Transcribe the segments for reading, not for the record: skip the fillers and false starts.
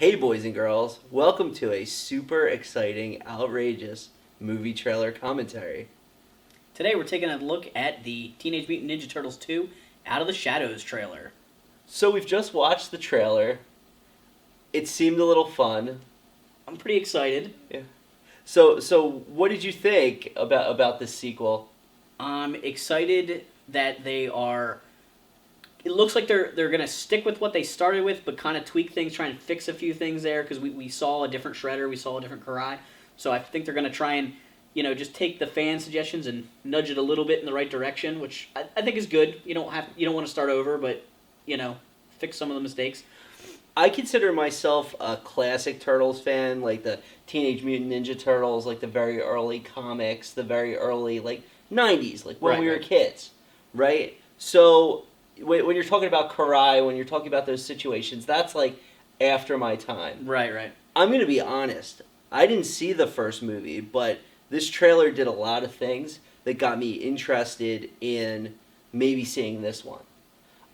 Hey boys and girls, welcome to a super exciting, outrageous movie trailer commentary. Today we're taking a look at the Teenage Mutant Ninja Turtles 2 Out of the Shadows trailer. So we've just watched the trailer. It seemed a little fun. I'm pretty excited. Yeah. So what did you think about this sequel? I'm excited that they are... It looks like they're going to stick with what they started with, but kind of tweak things, try and fix a few things there, because we saw a different Shredder, we saw a different Karai. So I think they're going to try and, just take the fan suggestions and nudge it a little bit in the right direction, which I think is good. You don't want to start over, but, fix some of the mistakes. I consider myself a classic Turtles fan, like the Teenage Mutant Ninja Turtles, like the very early comics, the very early, 90s, when we were kids, right? So when you're talking about Karai, when you're talking about those situations, that's, after my time. Right. I'm going to be honest. I didn't see the first movie, but this trailer did a lot of things that got me interested in maybe seeing this one.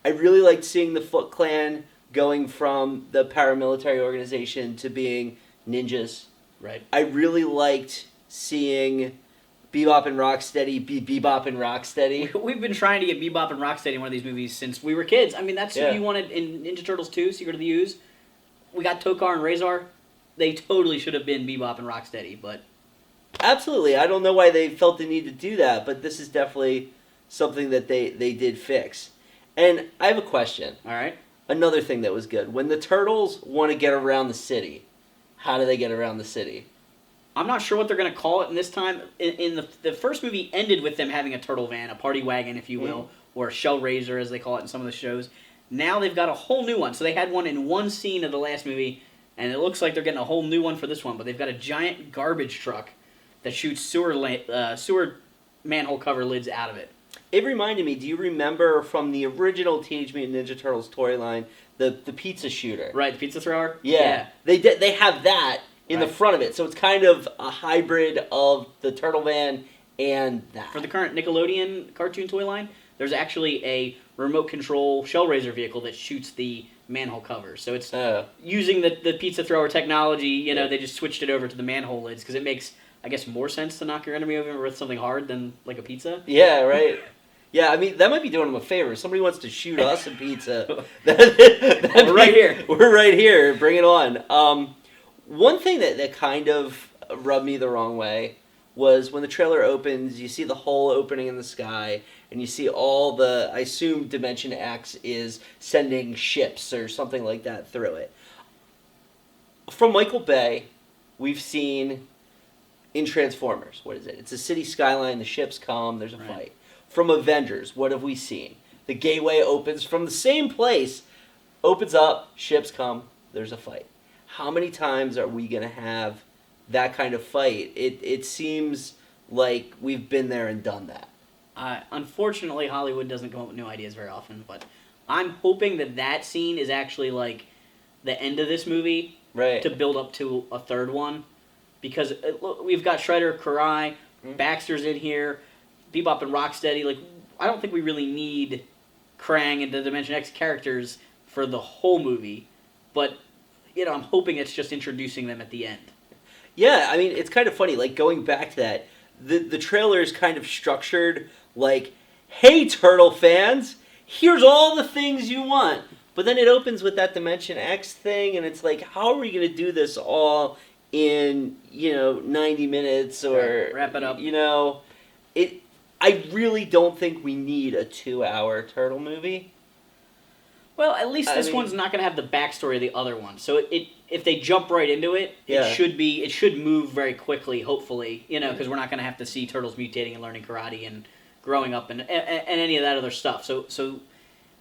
I really liked seeing the Foot Clan going from the paramilitary organization to being ninjas. Right. I really liked seeing Bebop and Rocksteady be Bebop and Rocksteady. We've been trying to get Bebop and Rocksteady in one of these movies since we were kids. I mean, that's who you wanted in Ninja Turtles 2, Secret of the Ooze. We got Tokar and Razor. They totally should have been Bebop and Rocksteady, but... Absolutely. I don't know why they felt the need to do that, but this is definitely something that they did fix. And I have a question. All right. Another thing that was good. When the Turtles want to get around the city, how do they get around the city? I'm not sure what they're going to call it in this time. In the first movie ended with them having a turtle van, a party wagon, if you will, or a shell raiser, as they call it in some of the shows. Now they've got a whole new one. So they had one in one scene of the last movie, and it looks like they're getting a whole new one for this one. But they've got a giant garbage truck that shoots sewer manhole cover lids out of it. It reminded me, do you remember from the original Teenage Mutant Ninja Turtles toy line, the pizza shooter? Right, the pizza thrower? Yeah. They have that in the front of it, so it's kind of a hybrid of the Turtle Van and that. For the current Nickelodeon cartoon toy line, there's actually a remote control shell raiser vehicle that shoots the manhole covers. So it's using the pizza thrower technology, they just switched it over to the manhole lids because it makes, I guess, more sense to knock your enemy over with something hard than like a pizza. Yeah, right. Yeah, I mean, that might be doing them a favor. If somebody wants to shoot us a pizza, we're right here. We're right here. Bring it on. One thing that kind of rubbed me the wrong way was when the trailer opens, you see the hole opening in the sky, and you see all the, I assume Dimension X is sending ships or something like that through it. From Michael Bay, we've seen in Transformers, what is it? It's a city skyline, the ships come, there's a fight. From Avengers, what have we seen? The gateway opens from the same place, opens up, ships come, there's a fight. How many times are we going to have that kind of fight? It seems like we've been there and done that. Unfortunately, Hollywood doesn't come up with new ideas very often, but I'm hoping that scene is actually like the end of this movie to build up to a third one. Because we've got Shredder, Karai, Baxter's in here, Bebop and Rocksteady. I don't think we really need Krang and the Dimension X characters for the whole movie. But, I'm hoping it's just introducing them at the end. Yeah, I mean, it's kind of funny. Going back to that, the trailer is kind of structured like, hey, Turtle fans, here's all the things you want. But then it opens with that Dimension X thing, and it's like, how are we going to do this all in 90 minutes or wrap it up? I really don't think we need a 2-hour Turtle movie. Well, at least this one's not going to have the backstory of the other one. So if they jump right into it, it should move very quickly. Hopefully, because we're not going to have to see Turtles mutating and learning karate and growing up and any of that other stuff. So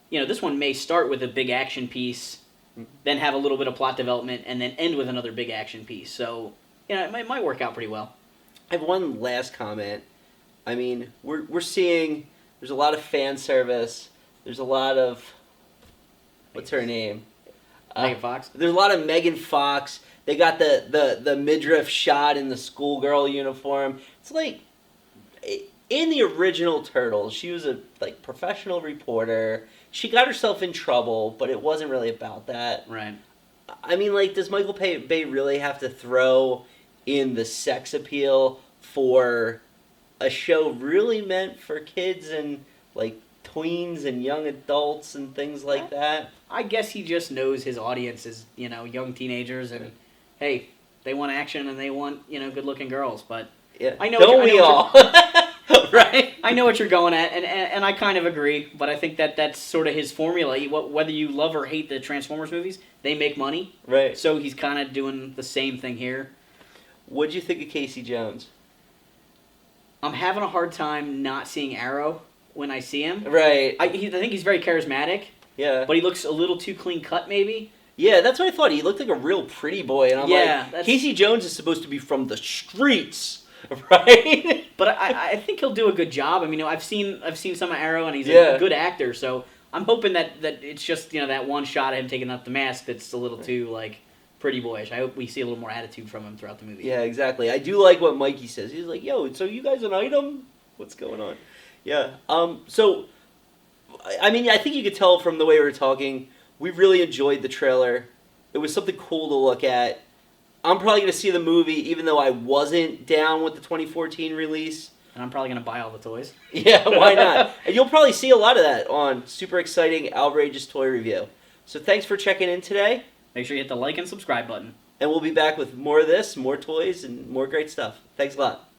this one may start with a big action piece, then have a little bit of plot development, and then end with another big action piece. So, it might work out pretty well. I have one last comment. I mean, we're seeing there's a lot of fan service. There's a lot of, what's her name? Megan Fox. There's a lot of Megan Fox. They got the midriff shot in the schoolgirl uniform. It's like, in the original Turtles, she was a professional reporter. She got herself in trouble, but it wasn't really about that. Right. I mean, like, does Michael Bay really have to throw in the sex appeal for a show really meant for kids and, like, tweens and young adults and things like that? I guess he just knows his audience is, young teenagers, and hey, they want action and they want, good-looking girls, but yeah. I know Don't we all? Right? I know what you're going at, and I kind of agree, but I think that's sort of his formula. Whether you love or hate the Transformers movies, they make money. Right. So he's kind of doing the same thing here. What'd you think of Casey Jones? I'm having a hard time not seeing Arrow when I see him. Right. I think he's very charismatic. Yeah. But he looks a little too clean cut, maybe. Yeah, that's what I thought. He looked like a real pretty boy, and I'm like, Casey Jones is supposed to be from the streets, right? But I think he'll do a good job. I mean, I've seen some of Arrow, and he's a good actor. So I'm hoping that it's just that one shot of him taking off the mask that's a little too like pretty boyish. I hope we see a little more attitude from him throughout the movie. Yeah, exactly. I do like what Mikey says. He's like, "Yo, so you guys an item? What's going on?" Yeah. So, I mean, I think you could tell from the way we were talking, we really enjoyed the trailer. It was something cool to look at. I'm probably going to see the movie, even though I wasn't down with the 2014 release. And I'm probably going to buy all the toys. Yeah, why not? And you'll probably see a lot of that on Super Exciting Outrageous Toy Review. So thanks for checking in today. Make sure you hit the like and subscribe button. And we'll be back with more of this, more toys, and more great stuff. Thanks a lot.